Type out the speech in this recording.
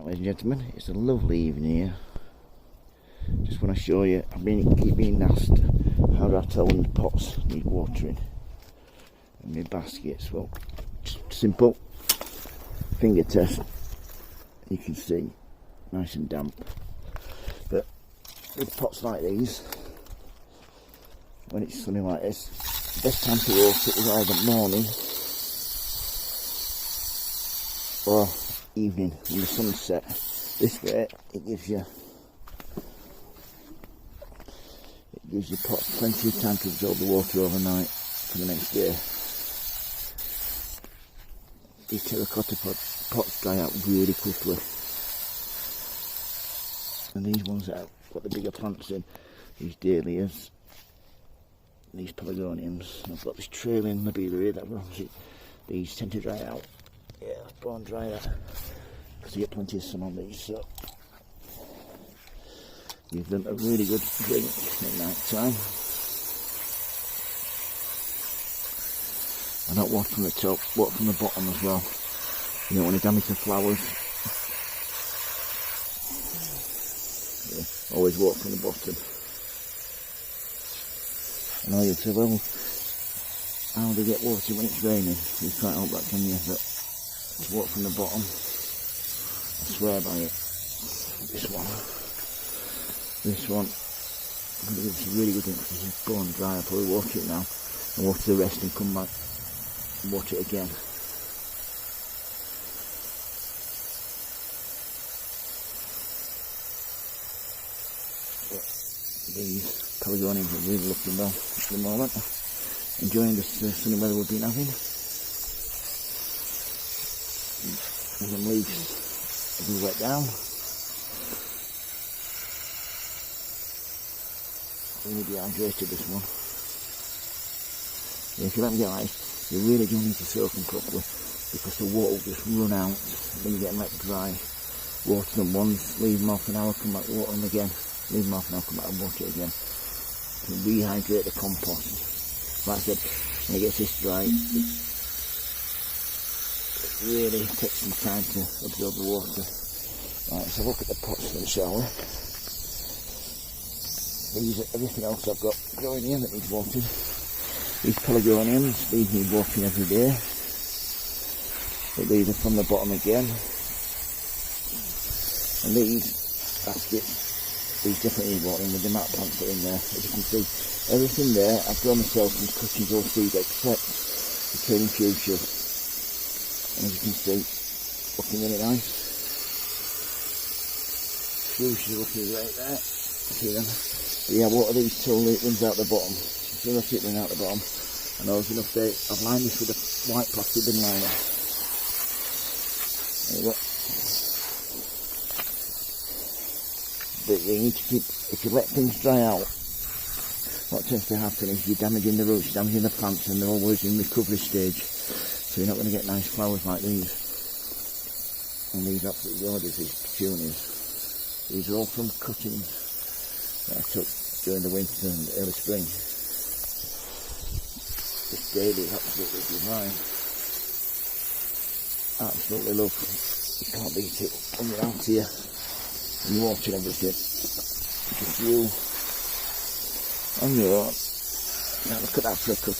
ladies and gentlemen, it's a lovely evening here. Just want to show you, keep being asked how do I tell when the pots need watering and my baskets. Well, just simple finger test. You can see nice and damp, but with pots like these, when it's sunny like this, the best time to water is either morning or evening when the sun's set. This way it gives your pots plenty of time to absorb the water overnight for the next day. These terracotta pots dry out really quickly, and these ones that have got the bigger plants in, these dahlias, these pelargoniums, I've got this trailing lobelia here that these tend to dry out. Yeah, let's bone dry that because you get plenty of sun on these, so give them a really good drink at night time. I don't water from the top, water from the bottom as well. You don't want to damage the flowers. Yeah, always water from the bottom. I know you'd say, well, how do you get water when it's raining? You can't help that, can you? But to water from the bottom, I swear by it. This one, I'm going to give this a really good drink because it's bone dry. I'll probably water it now and water the rest and come back and water it again. But these pelargoniums are really looking well at the moment. Enjoying this sunny weather we've been having. And the leaves have been wet down. Really dehydrated, this one. Yeah, if you let them get like this, you really do need to soak them properly because the water will just run out when you get them let dry. Water them once, leave them half an hour, come back, water them again, leave them half an hour, come back and water it again to rehydrate the compost. Like I said, when it gets this dry, it really takes some time to absorb the water. Right, let's have a look at the pots then, shall we? These are everything else I've got growing here that needs watering. These pelargoniums, these need watering every day. But these are from the bottom again. And these baskets, these definitely need watering with the amount of plants that are in there. As you can see, everything there I've grown myself from cuttings or seed except the trailing fuchsias. And as you can see, looking really nice. Fuchsias looking right there. See them? Yeah, water these till it runs out the bottom. As soon as it runs out the bottom, and there's enough there. I've lined this with a white plastic bin liner. There you go. But you need to keep, if you let things dry out, what tends to happen is you're damaging the roots, you're damaging the plants, and they're always in recovery stage. So you're not going to get nice flowers like these. And these absolutely gorgeous, these petunias. These are all from cuttings that I took during the winter and early spring. This dahlia is absolutely divine. Absolutely love. You can't beat it when you're out here and you're watching everything. Just you on your own. Now look at that for a cut.